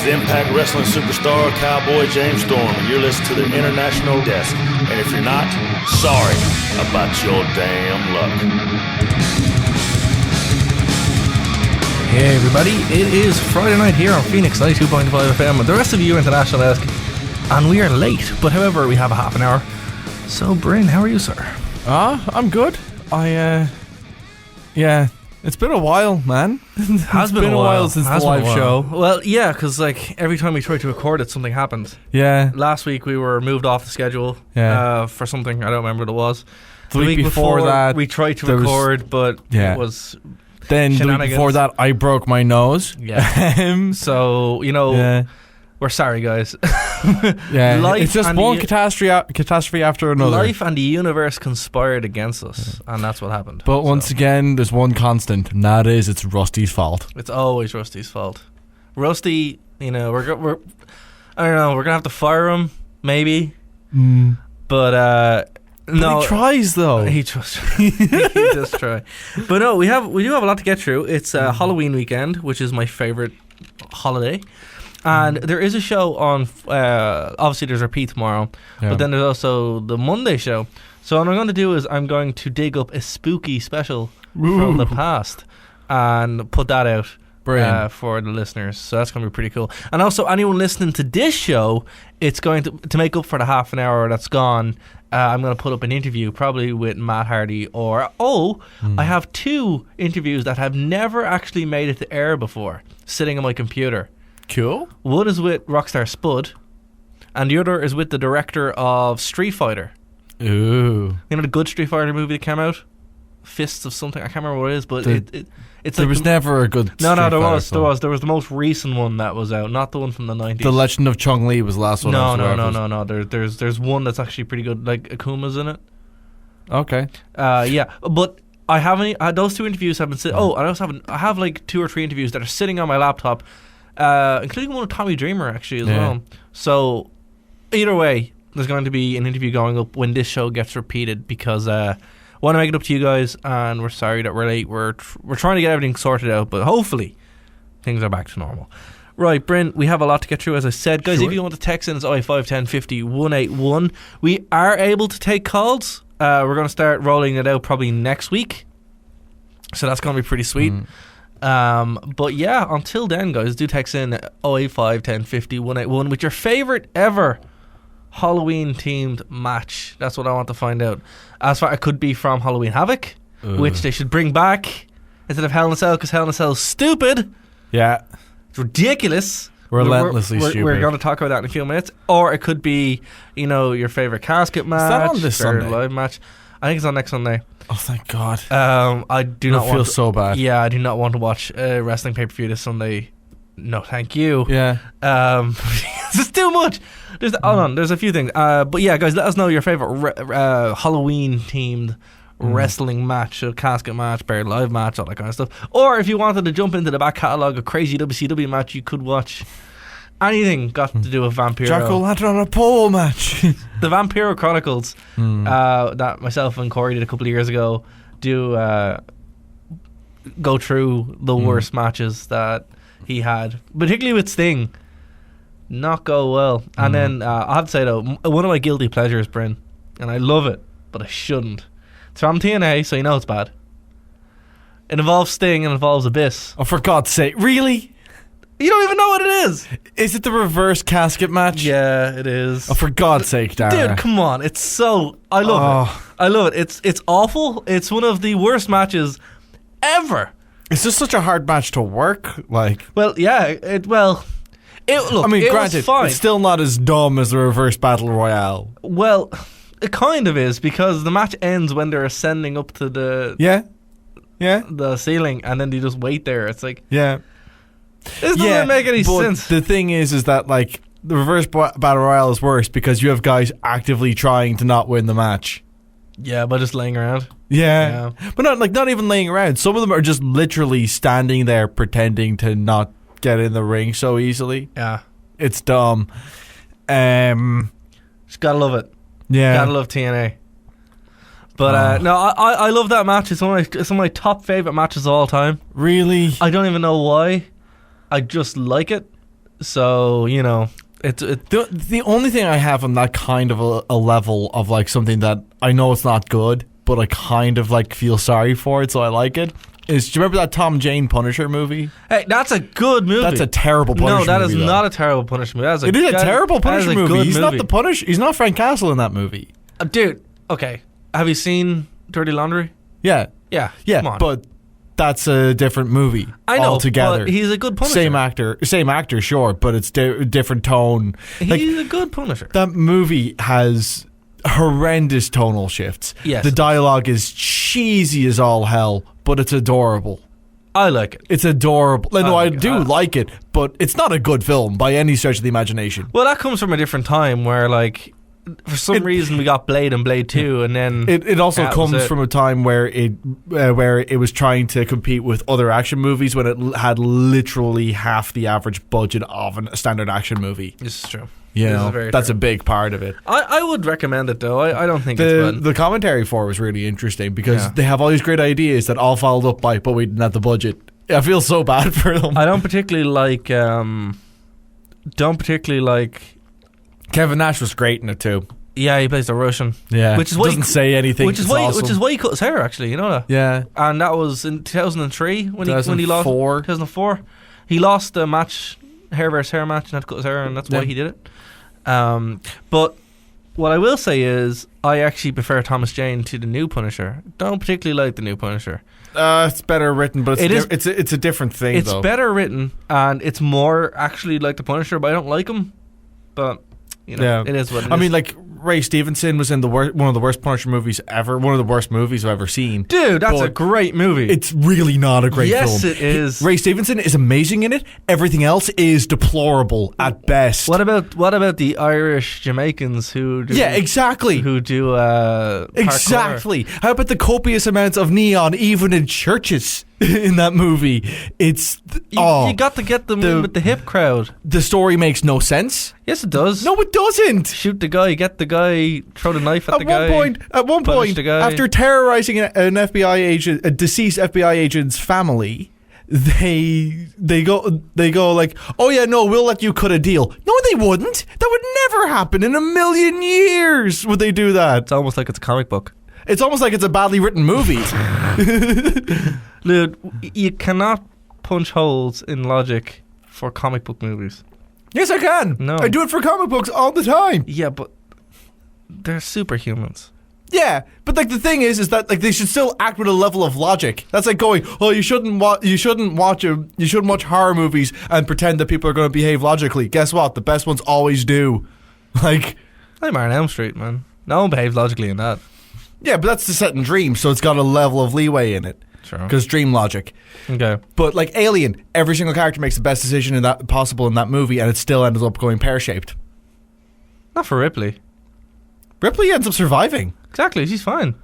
Impact Wrestling superstar Cowboy James Storm, and you're listening to the International Desk. And if you're not, sorry about your damn luck. Hey everybody, it is Friday night here on Phoenix 92.5 FM, the rest of you International Desk, and we are late, but however we have a half an hour. So Bryn, how are you, sir? I'm good. It's been a while, man. Has been a while since the live show. Well, yeah, because like every time we try to record it, something happens. Yeah. Last week we were moved off the schedule for something, I don't remember what it was. The week before that, we tried to record, but it was... Then the week before that, I broke my nose. Yeah. So, we're sorry, guys. It's just one catastrophe after another. Life and the universe conspired against us, and that's what happened. But once again, there's one constant, and that is it's Rusty's fault. It's always Rusty's fault. Rusty, we're I don't know, we're gonna have to fire him, maybe. But no, he tries though. He does try. But no, we do have a lot to get through. It's Halloween weekend, which is my favorite holiday. And there is a show on, obviously there's Repeat tomorrow, but then there's also the Monday show. So what I'm going to do is I'm going to dig up a spooky special from the past and put that out for the listeners. So that's going to be pretty cool. And also anyone listening to this show, it's going to make up for the half an hour that's gone. I'm going to put up an interview probably with Matt Hardy I have 2 interviews that have never actually made it to air before sitting on my computer. Cool. One is with Rockstar Spud, and the other is with the director of Street Fighter. Ooh. You know the good Street Fighter movie that came out? Fists of something, I can't remember what it is, but it's there like was never a good No, Street there Fighter was the most recent one that was out, not the one from the 90s. The Legend of Chong-Li was the last one. No. There's one that's actually pretty good, like Akuma's in it. Okay. But I haven't. Those 2 interviews have been sitting. I have like 2 or 3 interviews that are sitting on my laptop. Including one with Tommy Dreamer actually as well. So either way, there's going to be an interview going up when this show gets repeated because I want to make it up to you guys, and we're sorry that we're late. We're trying to get everything sorted out, but hopefully things are back to normal. Right, Bryn, we have a lot to get through, as I said. Guys, if you want to text in, it's 0851050 We are able to take calls. We're going to start rolling it out probably next week. So that's going to be pretty sweet. But yeah, until then, guys, do text in 0851050 with your favourite ever Halloween themed match. That's what I want to find out. As far it could be from Halloween Havoc, which they should bring back instead of Hell in a Cell, because Hell in a Cell is stupid. Yeah, it's ridiculous. Relentlessly stupid. We're going to talk about that in a few minutes. Or it could be, your favourite casket match. Is that on this Sunday? Live match. I think it's on next Sunday. Oh, thank God. I do not feel so bad. Yeah, I do not want to watch a wrestling pay-per-view this Sunday. No, thank you. Yeah. This is too much. Hold on, there's a few things. But yeah, guys, let us know your favourite Halloween-themed wrestling match, a casket match, buried live match, all that kind of stuff. Or if you wanted to jump into the back catalogue of crazy WCW match, you could watch anything got to do with Vampiro. Jack-o'-lantern on a pole match. The Vampiro Chronicles that myself and Corey did a couple of years ago do go through the worst matches that he had, particularly with Sting. Not go well. And then I have to say though, one of my guilty pleasures, Bryn, and I love it, but I shouldn't. It's from TNA, so you know it's bad. It involves Sting and involves Abyss. Oh, for God's sake. Really? You don't even know what it is. Is it the reverse casket match? Yeah, it is. Oh, for God's sake, Dara. Dude, come on. It's so... I love it. I love it. It's awful. It's one of the worst matches ever. It's just such a hard match to work. Well, yeah. Look, I mean, granted, it's still not as dumb as the reverse battle royale. Well, it kind of is, because the match ends when they're ascending up to the... Yeah. The ceiling, and then they just wait there. It's like... Yeah. This doesn't make any sense. The thing is that the reverse battle royale is worse because you have guys actively trying to not win the match. Yeah, by just laying around. Yeah. But not even laying around. Some of them are just literally standing there pretending to not get in the ring so easily. Yeah. It's dumb. Just gotta love it. Yeah. Gotta love TNA. But no, I love that match. It's one of my top favourite matches of all time. Really? I don't even know why. I just like it. So it's The only thing I have on that kind of a level of like something that I know it's not good, but I kind of like feel sorry for it, so I like it. Do you remember that Tom Jane Punisher movie? Hey, that's a good movie. That's a terrible Punisher movie. No, that is though. not a terrible Punisher movie. It is a terrible Punisher movie. He's not movie. the Punisher. He's not Frank Castle in that movie. Dude, okay. Have you seen Dirty Laundry? Yeah. Yeah. Yeah, come on. but that's a different movie I know, altogether. but he's a good Punisher. Same actor, sure, but it's different tone. He's a good Punisher. That movie has horrendous tonal shifts. Yes. The dialogue is cheesy as all hell, but it's adorable. I like it. It's adorable. No, I like it. do like it, but it's not a good film by any stretch of the imagination. Well, that comes from a different time where, like, for some reason we got Blade and Blade 2, and then It also that comes was it. from a time where it was trying to compete with other action movies when it had literally half the average budget of a standard action movie. This is true. You This is know, very that's true. a big part of it. I would recommend it, though. I don't think it's bad. The commentary for it was really interesting because Yeah. they have all these great ideas that all followed up by, but we didn't have the budget. I feel so bad for them. I don't particularly like. Kevin Nash was great in it too. Yeah, he plays the Russian. Yeah, Which is why doesn't say anything. Which is It's why. awesome. Which is why he cut his hair. Actually, you know that. Yeah, And that was in 2003 when he lost. 2004. 2004. He lost the match, hair versus hair match, and had to cut his hair, and that's why Yeah. he did it. But what I will say is, I actually prefer Thomas Jane to the new Punisher. Don't particularly like the new Punisher. it's better written, but It is- it's a different thing. It's though. better written, and it's more actually like the Punisher, but I don't like him. But Yeah. it is what it is. I mean, like Ray Stevenson was in one of the worst Punisher movies ever. One of the worst movies I've ever seen. dude, that's a but great movie. It's really not a great film. Yes, it is. Ray Stevenson is amazing in it. Everything else is deplorable at best. What about the Irish Jamaicans who do? Yeah, exactly. Who do? Parkour? Exactly. How about the copious amounts of neon even in churches in that movie? It's You got to get them in with the hip crowd. the story makes no sense. Yes, it does. No, it doesn't. Shoot the guy, get the guy, throw the knife at the guy. At one punish point, the guy. after terrorizing an FBI agent, a deceased FBI agent's family, they go like, "Oh yeah, no, we'll let you cut a deal." No, they wouldn't. That would never happen in a million years. Would they do that? It's almost like it's a comic book. It's almost like it's a badly written movie. Dude, you cannot punch holes in logic for comic book movies. Yes, I can. No. I do it for comic books all the time. Yeah, but they're superhumans. Yeah, but like the thing is that like they should still act with a level of logic. That's like going, oh, you shouldn't watch horror movies and pretend that people are going to behave logically. Guess what? The best ones always do. Like, Nightmare on Elm Street, man. No one behaves logically in that. yeah, but that's the set in Dream, so it's got a level of leeway in it Sure. because dream logic. Okay. But like Alien, every single character makes the best decision in that possible in that movie, and it still ends up going pear shaped. Not for Ripley. Ripley ends up surviving. Exactly, she's fine.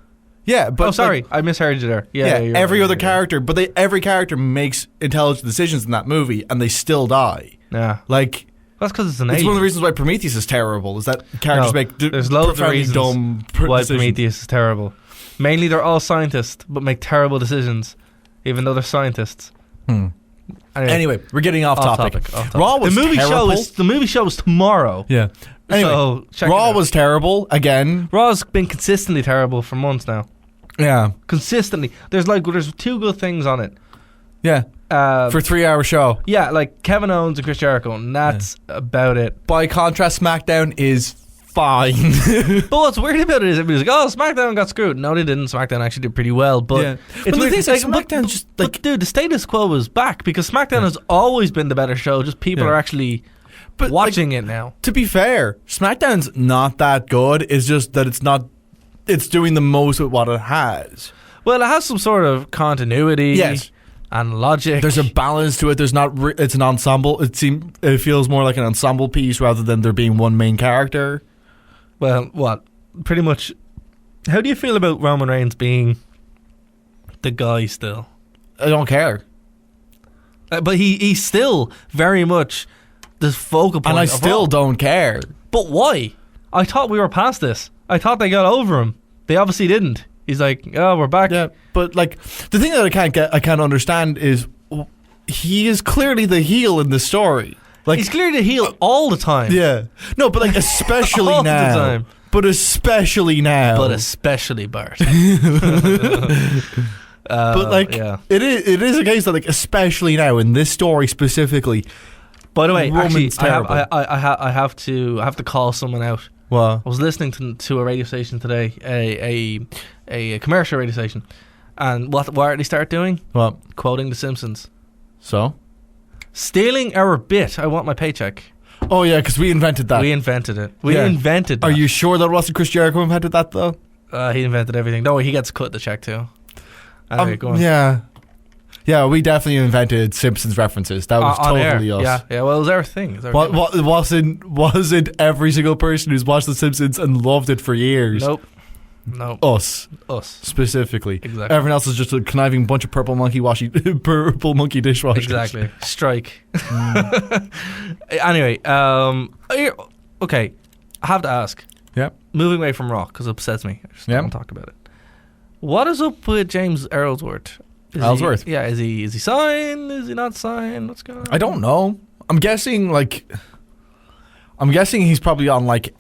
Yeah, but Oh, sorry, I misheard you there. Yeah, you're every right, other you're right. character, but every character makes intelligent decisions in that movie, and they still die. Yeah, Like, that's because it's an it's alien. one of the reasons why Prometheus is terrible. Is that characters No, make there's loads of profoundly reasons dumb why decisions. Prometheus is terrible. Mainly, they're all scientists, but make terrible decisions, even though they're scientists. Anyway, we're getting off topic. Off topic. Raw was the movie terrible. show is tomorrow. Yeah. Anyway, So, check it Raw out. was terrible again. Raw's been consistently terrible for months now. Yeah. Consistently, there's two good things on it. Yeah. For a 3-hour show. Yeah, like Kevin Owens and Chris Jericho, and that's about it. By contrast, SmackDown is fine. But what's weird about it is everybody's like, "Oh, SmackDown got screwed." No, they didn't. SmackDown actually did pretty well, but Yeah. it's But the weird. thing is, like, but- SmackDown just, like- but dude, the status quo is back because SmackDown has always been the better show. Just people Yeah. are actually But, watching it now. To be fair, SmackDown's not that good. It's just that it's doing the most with what it has. Well, it has some sort of continuity, Yes. and logic. There's a balance to it. There's not. It's an ensemble. It feels more like an ensemble piece rather than there being one main character. Well, what? Pretty much. How do you feel about Roman Reigns being the guy still? I don't care, But he's still very much the focal point. and I of still Raw. don't care. But why? I thought we were past this. I thought they got over him. They obviously didn't. He's like, "Oh, we're back." Yeah, but like the thing that I can't understand is he is clearly the heel in the story. Like, he's clearly the heel all the time. yeah. No, but like especially All the now. time. But especially now. But especially Bart. But like yeah. it is a case that like especially now in this story specifically. By the way, actually, Roman's terrible. I have to call someone out. Well, I was listening to a radio station today, a commercial radio station, and what did they start doing? well, Quoting The Simpsons. so. Stealing our bit. I want my paycheck. Oh yeah, because we invented that. We invented it. We Yeah. invented that. Are you sure that wasn't Chris Jericho who invented that though? He invented everything. No, he gets cut the check too. Anyway, go on. Yeah. Yeah, we definitely invented Simpsons references. That was On totally air. us. Yeah. Well, it was our thing. It was our What thing. wasn't every single person who's watched The Simpsons and loved it for years? Nope. No. Us Us. specifically. Exactly. Everyone else is just a conniving bunch of purple monkey dishwashers. Exactly. Strike. Anyway, okay. I have to ask. Yep. Moving away from Raw because it upsets me. I just don't Yep. want to talk about it. What is up with James Ellsworth? Ellsworth? Is he signed? Is he not signed? What's going on? I don't know. I'm guessing he's probably on like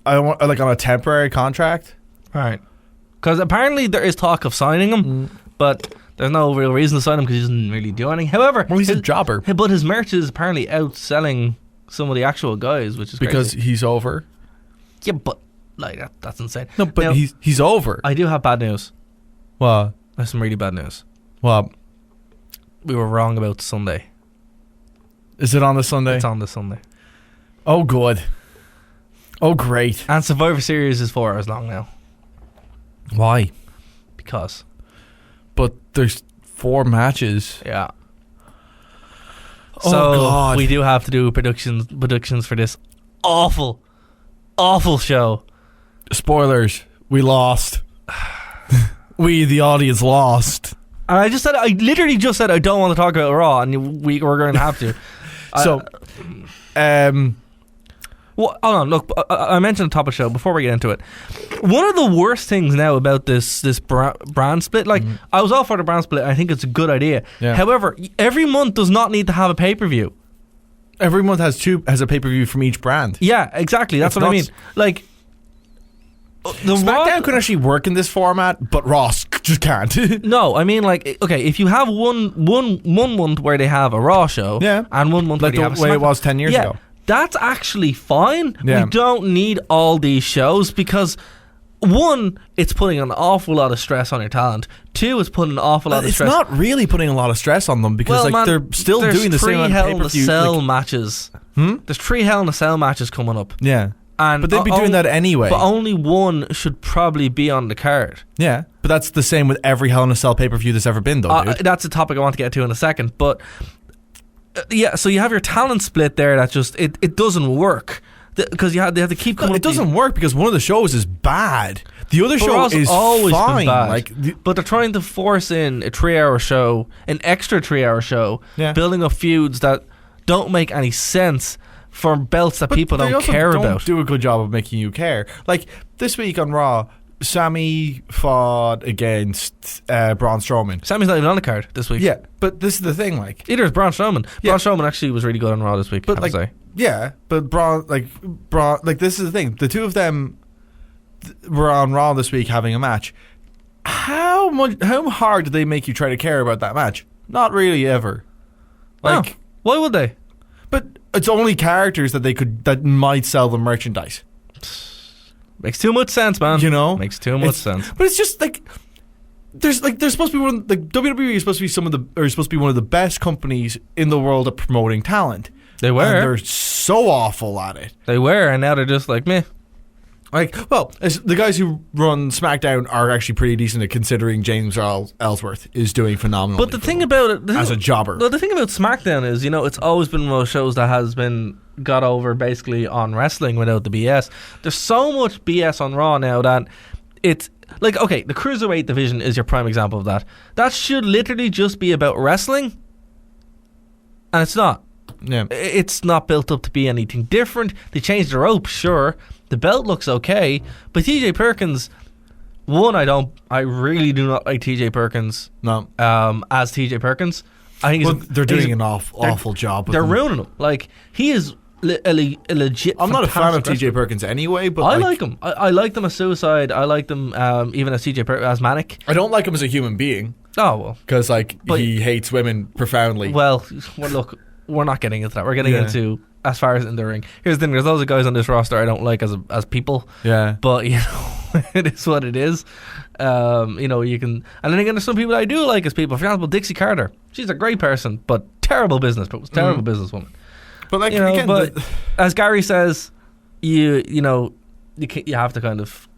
on a temporary contract. Right. Because apparently there is talk of signing him, but there's no real reason to sign him because he doesn't really do anything. However, Well, he's a jobber but his merch is apparently outselling some of the actual guys, which is because crazy. he's over. Yeah, but like that's insane. No, but Now, he's over. I do have bad news. Well, That's some really bad news. well, We were wrong about Sunday. is it on the Sunday? It's on this Sunday. Oh, good. Oh, great. And Survivor Series is 4 hours long now. Why? Because. But there's 4 matches. Yeah. Oh, So God. we do have to do predictions for this awful show. Spoilers. We lost. We, the audience, lost. And I literally just said I don't want to talk about Raw, and we're going to have to. So, Well, hold on. Look, I mentioned the top of the show before we get into it. One of the worst things now about this brand split, like I was all for the brand split. I think it's a good idea. Yeah. However, every month does not need to have a pay-per-view. every month has a pay-per-view from each brand. Yeah, exactly. That's It's what I nuts. mean. Like the SmackDown Raw, could actually work in this format, but Ross just can't. no, I mean like okay, if you have one month where they have a Raw show, Yeah. and 1 month Like where they have the a way it SmackDown, was 10 years yeah, ago. that's actually fine. Yeah. We don't need all these shows because 1, it's putting an awful lot of stress on your talent. 2, it's putting an awful lot of It's stress. not really putting a lot of stress on them because man, they're still there's doing the same 3 amount of Hell in a pay-per-view. Cell matches. There's 3 Hell in a Cell matches coming up. Yeah. And But they'd be doing that anyway. But only 1 should probably be on the card. Yeah. But that's the same with every Hell in a Cell pay-per-view that's ever been, though, dude. That's a topic I want to get to in a second. But yeah, so you have your talent split there that just it doesn't work because they have to keep coming. It doesn't work because one of the shows is bad. The other show Raw's is always fine. been bad. Like, but they're trying to force in a 3-hour show, an extra 3-hour show, Yeah. building up feuds that don't make any sense for belts that people they don't also care don't about. do a good job of making you care. Like this week on Raw, Sammy fought against Braun Strowman. Sammy's not even on the card this week. Yeah, but this is the thing, like, Either is Braun Strowman. Yeah. Braun Strowman actually was really good on Raw this week. but I have to like, say. yeah, but Braun, this is the thing. The two of them were on Raw this week having a match. How hard did they make you try to care about that match? Not really ever. Like, Oh, why would they? but it's only characters that might sell them merchandise. Makes too much sense, man. You know, makes too much sense. But it's just like there's supposed to be WWE is supposed to be one of the best companies in the world at promoting talent. They were. And they're so awful at it. They were, and now they're just like meh. Like, well, the guys who run SmackDown are actually pretty decent at considering James Ellsworth is doing phenomenal. But the thing about it, as a jobber, the thing about SmackDown is, it's always been one of those shows that has been got over basically on wrestling without the BS. There's so much BS on Raw now that it's like, okay, the Cruiserweight division is your prime example of that. That should literally just be about wrestling, and it's not. yeah. It's not built up to be anything different. They changed the rope, sure. The belt looks okay, but TJ Perkins, I really do not like TJ Perkins. No. As TJ Perkins, I think they're doing an awful job. They're ruining him. Like, he is a legit. I'm not a fan of fantastic TJ Perkins anyway, but I like him. I like them as Suicide. I like them even as TJ as Manic. I don't like him as a human being. Oh well, because he hates women profoundly. Well, look, we're not getting into that. We're getting into as far as in the ring. Here's the thing: there's loads of guys on this roster I don't like as people. Yeah, but it is what it is. You can, and then again, there's some people I do like as people. For example, Dixie Carter. She's a great person, but terrible businesswoman. But again, as Gary says, you have to kind of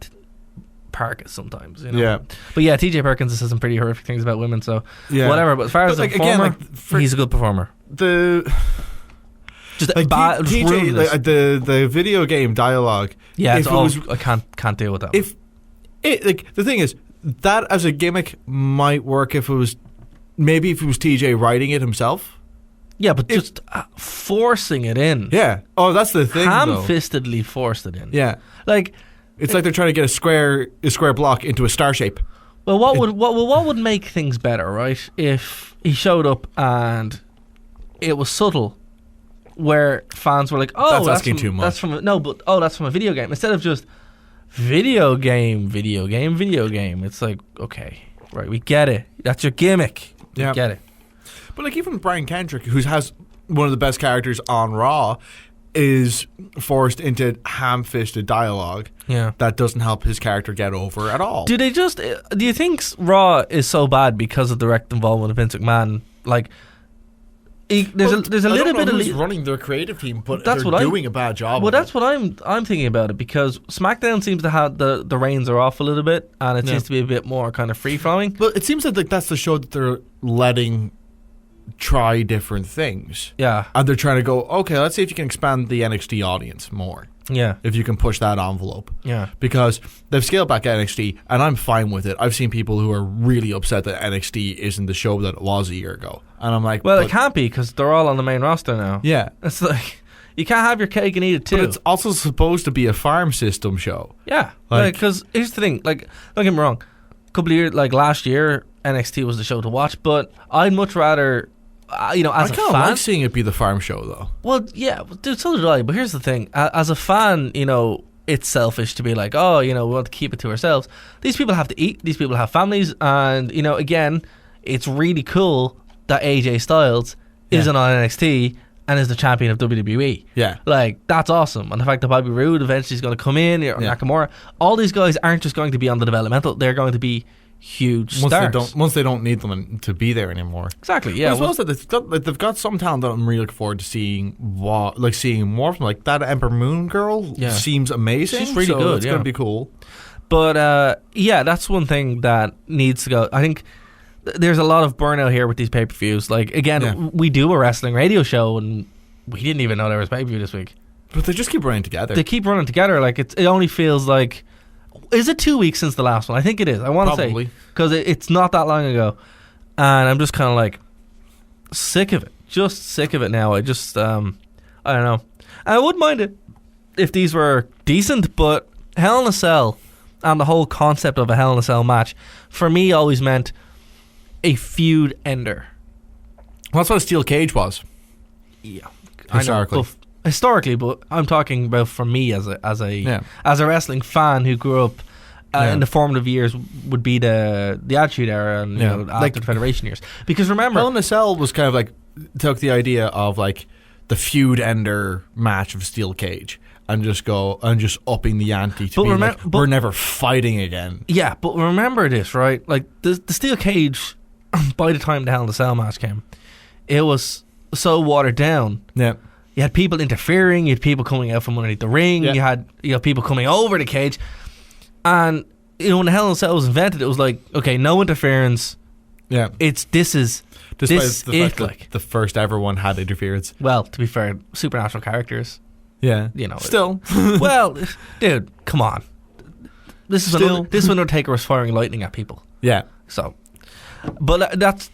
park it sometimes. Yeah. But yeah, TJ Perkins says some pretty horrific things about women. So whatever. But as far as a performer, he's a good performer. Just bad. TJ, the video game dialogue. Yeah, I can't deal with that. The thing is, that as a gimmick might work if it was TJ writing it himself. Yeah, but just forcing it in. Yeah. Oh, that's the thing. Ham-fistedly forced it in. Yeah. Like, it's like they're trying to get a square block into a star shape. Well, what would make things better, right? If he showed up and it was subtle, where fans were like, "Oh, that's asking too much." That's from a video game." Instead of just video game. It's like, okay, right, we get it. That's your gimmick. We get it. But like even Brian Kendrick, who has one of the best characters on Raw, is forced into ham-fisted dialogue that doesn't help his character get over at all. Do you think Raw is so bad because of direct involvement of Vince McMahon? Like, there's a little bit of who's running their creative team, but they're doing a bad job. Well, that's what I'm thinking about it, because SmackDown seems to have the reins are off a little bit, and it seems to be a bit more kind of free flowing. But it seems like that's the show that they're letting try different things. Yeah. And they're trying to go, okay, let's see if you can expand the NXT audience more. Yeah. If you can push that envelope. Yeah. Because they've scaled back NXT, and I'm fine with it. I've seen people who are really upset that NXT isn't the show that it was a year ago. And I'm like, well, it can't be, because they're all on the main roster now. Yeah. It's like, you can't have your cake and eat it too. But it's also supposed to be a farm system show. Yeah. Because here's the thing, like, don't get me wrong, a couple of years, like last year, NXT was the show to watch, but I'd much rather, as a fan, I kind of like seeing it be the farm show, though. Well, yeah, dude, so did I. But here's the thing: as a fan, it's selfish to be like, oh, we want to keep it to ourselves. These people have to eat. These people have families, and again, it's really cool that AJ Styles isn't on NXT and is the champion of WWE. Yeah, like that's awesome. And the fact that Bobby Roode eventually is going to come in, or Nakamura, all these guys aren't just going to be on the developmental; they're going to be huge stars. Once they don't need them to be there anymore. Exactly. Yeah. But I suppose that they've got some talent that I'm really looking forward to seeing more from. Like that Ember Moon girl seems amazing. She's really good. It's going to be cool. But that's one thing that needs to go. I think there's a lot of burnout here with these pay-per-views. Like again, we do a wrestling radio show, and we didn't even know there was pay-per-view this week. But they just keep running together. They keep running together. Like it only feels like. Is it 2 weeks since the last one? I think it is. I want to say. Because it's not that long ago. And I'm just kind of like sick of it. Just sick of it now. I just, I don't know. And I wouldn't mind it if these were decent, but Hell in a Cell and the whole concept of a Hell in a Cell match, for me, always meant a feud ender. Well, that's what a steel cage was. Yeah. Historically. Historically, but I'm talking about for me as a wrestling fan who grew up in the formative years would be the Attitude Era and after the Federation years. Because remember, Hell in a Cell was kind of like took the idea of like the feud ender match of steel cage and just upping the ante to we're never fighting again. Yeah, but remember this, right? Like the steel cage, by the time the Hell in a Cell match came, it was so watered down. Yeah. You had people interfering. You had people coming out from underneath the ring. Yeah. You had people coming over the cage. And when the Hell in a Cell was invented, it was like, okay, no interference. Yeah, this is the first ever one had interference. Well, to be fair, supernatural characters. Yeah, still. Well, dude, come on. This when Undertaker was firing lightning at people. Yeah. So, but that's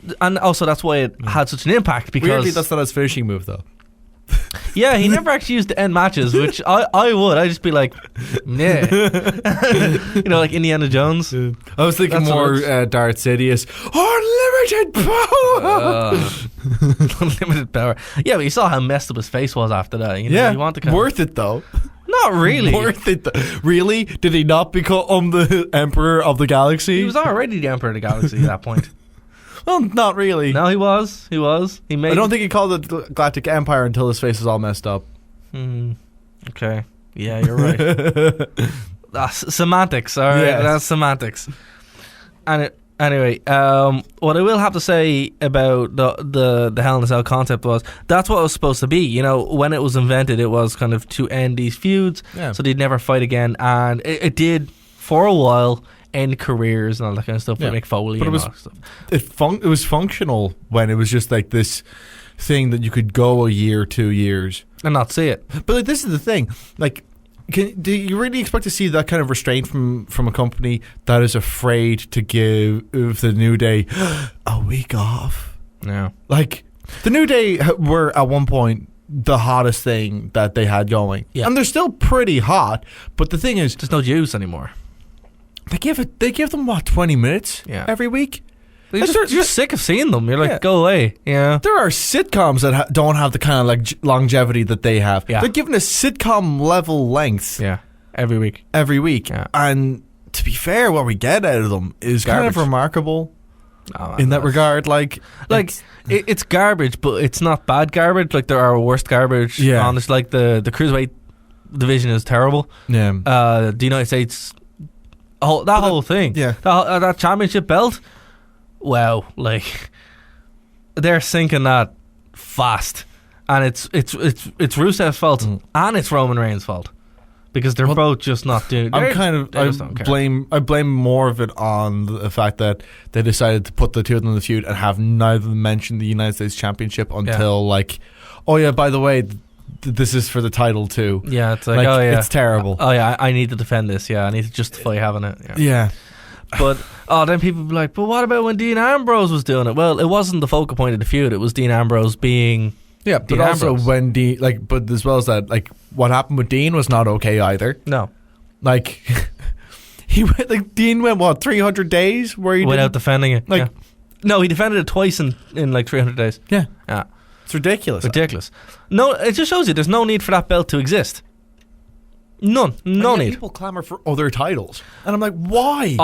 why it had such an impact, because weirdly that's not his finishing move though. Yeah, he never actually used to end matches, which I would. I'd just be like, nah. Like Indiana Jones. I was thinking That's more what Darth Sidious. Unlimited power! Unlimited power. Yeah, but you saw how messed up his face was after that. You want to worth it though. Not really. Worth it. Really? Did he not become the Emperor of the Galaxy? He was already the Emperor of the Galaxy at that point. Well, not really. No, he was. He made. I don't think he called it the Galactic Empire until his face was all messed up. Okay. Yeah, you're right. That's semantics, all right? Yes. That's semantics. Anyway, what I will have to say about the Hell in a Cell concept was that's what it was supposed to be. When it was invented, it was kind of to end these feuds, so they'd never fight again, and it did for a while end careers and all that kind of stuff with Mick Foley and all that stuff. It was functional when it was just like this thing that you could go a year, 2 years, and not see it. But this is the thing, like. Do you really expect to see that kind of restraint from a company that is afraid to give the New Day a week off? Yeah. Like, the New Day were at one point the hottest thing that they had going. Yeah. And they're still pretty hot, but the thing is... There's no juice anymore. They give them, 20 minutes every week? You're just sick of seeing them. You're like, go away. Yeah. There are sitcoms that don't have the kind of like longevity that they have. Yeah. They're given a sitcom level length. Yeah. Every week. Yeah. And to be fair, what we get out of them is kind of remarkable in that regard. Like it's garbage, but it's not bad garbage. Like there are worse garbage. Yeah. Honest, like the cruiserweight division is terrible. Yeah. The United States, whole thing. Yeah. That championship belt. Wow, like they're sinking that fast, and it's Rusev's fault and it's Roman Reigns' fault because they're both just not doing. I blame more of it on the fact that they decided to put the two of them in the feud and have neither of them mention the United States Championship until like, oh yeah, by the way, this is for the title too. Yeah, it's like oh yeah, it's terrible. Oh yeah, I need to defend this. Yeah, I need to justify having it. Yeah. But then people be like, but what about when Dean Ambrose was doing it? Well, it wasn't the focal point of the feud. It was Dean Ambrose being but Dean also Ambrose. when Dean but as well as that, like what happened with Dean was not okay either. No, like Dean went 300 days where he without defending it. Like no, he defended it twice in like 300 days. Yeah, it's ridiculous. No, it just shows you there's no need for that belt to exist. No need. People clamor for other titles, and I'm like, why?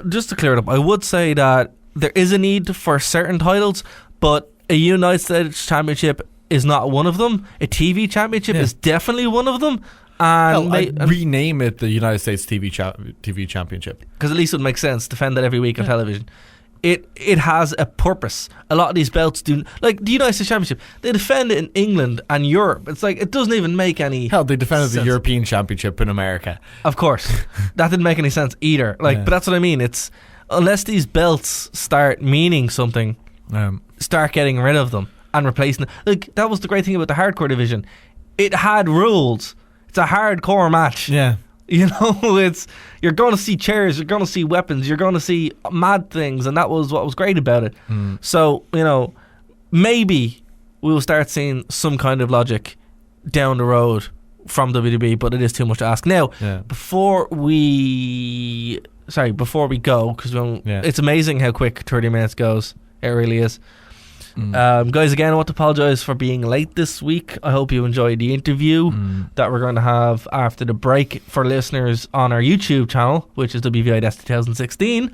Just to clear it up, I would say that there is a need for certain titles, but a United States Championship is not one of them. A TV Championship is definitely one of them. And rename it the United States TV Championship because at least it would make sense. Defend that every week on television. It has a purpose. A lot of these belts do, like the United States Championship, they defend it in England and Europe. It's like it doesn't even make any hell. They defended sense. The European Championship in America. Of course, that didn't make any sense either. But that's what I mean. It's unless these belts start meaning something, start getting rid of them and replacing them. Like that was the great thing about the hardcore division. It had rules. It's a hardcore match. Yeah. You're going to see chairs, you're going to see weapons, you're going to see mad things, and that was what was great about it. So, maybe we will start seeing some kind of logic down the road from WWE, but it is too much to ask. Now, before we go, because it's amazing how quick 30 minutes goes. It really is. Guys, again, I want to apologise for being late this week. I hope you enjoyed the interview that we're going to have after the break for listeners on our YouTube channel, which is WViDesk 2016,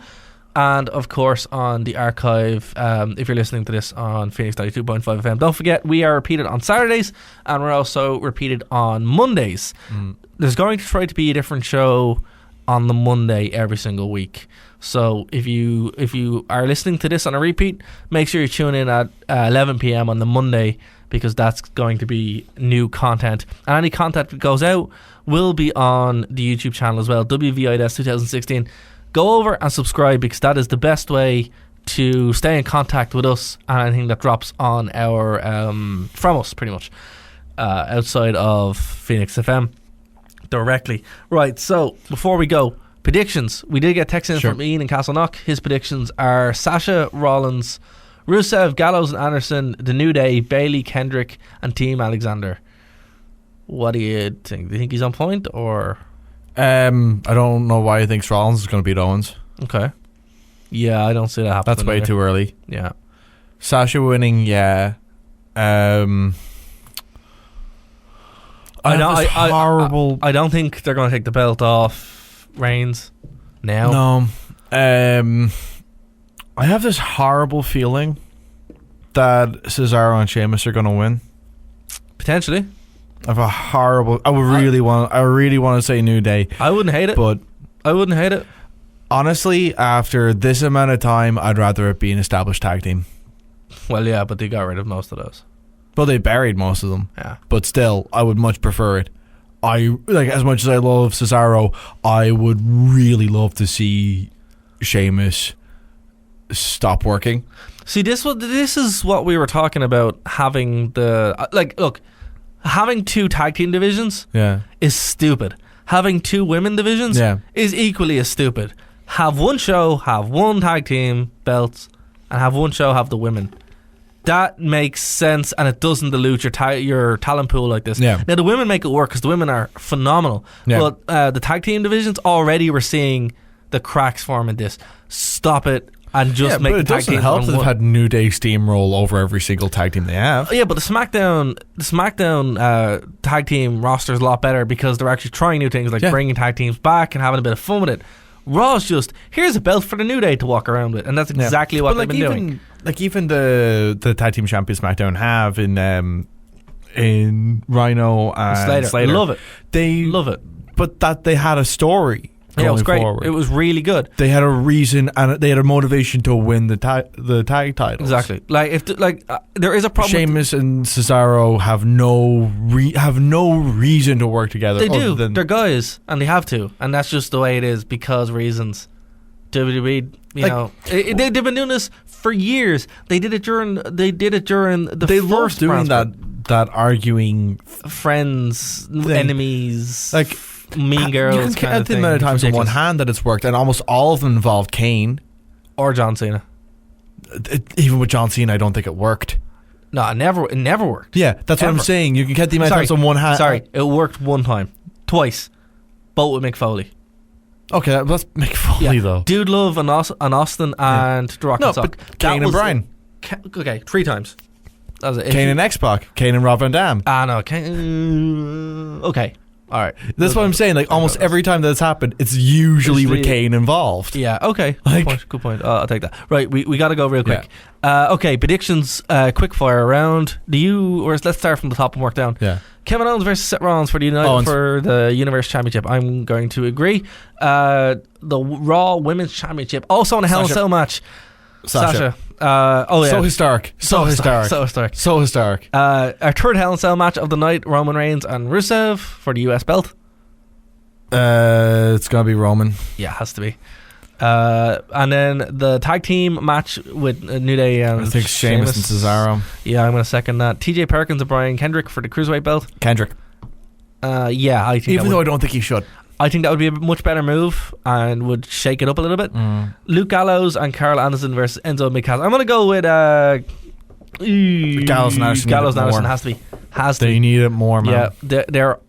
and of course on the archive if you're listening to this on Phoenix 92.5 FM. Don't forget, we are repeated on Saturdays and we're also repeated on Mondays. There's going to try to be a different show on the Monday every single week. So if you are listening to this on a repeat, make sure you tune in at 11 p.m. on the Monday, because that's going to be new content. And any content that goes out will be on the YouTube channel as well, WViDesk 2016. Go over and subscribe, because that is the best way to stay in contact with us and anything that drops on our from us, pretty much, outside of Phoenix FM directly. Right, so before we go, predictions. We did get text in from Ian in Castleknock. His predictions are Sasha Rollins, Rusev, Gallows and Anderson, The New Day, Bailey, Kendrick, and Team Alexander. What do you think? Do you think he's on point, or? I don't know why he thinks Rollins is going to beat Owens. Okay. Yeah, I don't see that happening. That's way too early. Yeah. Sasha winning, yeah. I don't think they're going to take the belt off Reigns now. No. I have this horrible feeling that Cesaro and Sheamus are going to win. Potentially. I have a horrible. I really want to say New Day. I wouldn't hate it. But I wouldn't hate it. Honestly, after this amount of time, I'd rather it be an established tag team. Well, yeah, but they got rid of most of those. Well, they buried most of them. Yeah. But still, I would much prefer it. As much as I love Cesaro, I would really love to see Sheamus stop working. See, this is what we were talking about, having having two tag team divisions is stupid. Having two women divisions is equally as stupid. Have one show, have one tag team belts, and have one show, have the women. That makes sense, and it doesn't dilute your talent pool like this. Yeah. Now, the women make it work because the women are phenomenal. Yeah. But the tag team divisions, already we're seeing the cracks form in this. Stop it and just make the tag team. It doesn't help that they've had New Day steamroll over every single tag team they have. Yeah, but the SmackDown tag team roster is a lot better because they're actually trying new things, like bringing tag teams back and having a bit of fun with it. Raw's just, here's a belt for the New Day to walk around with, and that's exactly what they've been doing. Like even the tag team champions SmackDown have in Rhino and Slater. Love it. They love it, but that they had a story. Yeah, it was great. Forward. It was really good. They had a reason and they had a motivation to win the tag titles. Exactly. Like there is a problem. Sheamus and Cesaro have no reason to work together. They do. They're guys, and they have to, and that's just the way it is because reasons. WWE, they've been doing this for years. They did it during the They first love doing brand that arguing friends, thing. Enemies, like mean girls. You can count the amount of times on one hand that it's worked, and almost all of them involved Kane or John Cena. Even with John Cena, I don't think it worked. No, it never worked. Yeah, that's what I'm saying. You can count the amount of times on one hand. Sorry, it worked one time, twice, both with Mick Foley. Okay, let's Mick Foley though. Dude Love and Austin and The Rock and Sock. Kane and Bryan. Okay, 3 times. That was it. Kane and X-Pac. Kane and Rob Van Dam. No, Kane. Okay. All right. That's what I'm saying. Like almost every time that's happened, it's usually with Kane involved. Yeah. Okay. Good point. I'll take that. Right. We got to go real quick. Yeah. Okay. Predictions. Quick fire round. Let's start from the top and work down. Yeah. Kevin Owens versus Seth Rollins for the Universe Championship. I'm going to agree. The Raw Women's Championship, also in a Hell in a Cell match. Sasha. So historic. Our third Hell in a Cell match of the night: Roman Reigns and Rusev for the US belt. It's gonna be Roman. Yeah, it has to be. And then the tag team match with New Day and I think Sheamus and Cesaro. Yeah, I'm going to second that. TJ Perkins and Brian Kendrick for the Cruiserweight belt. Kendrick. Yeah, I think even though I don't think he should. I think that would be a much better move and would shake it up a little bit. Luke Gallows and Carl Anderson versus Enzo and Mikaz. I'm going to go with Gallows and Anderson. Gallows and Anderson has to be. They need it more, man. Yeah, they're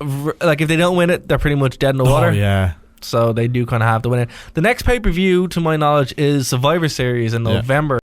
like, if they don't win it, they're pretty much dead in the water. Oh yeah. So they do kind of have to win it. The next pay-per-view, to my knowledge, is Survivor Series in November.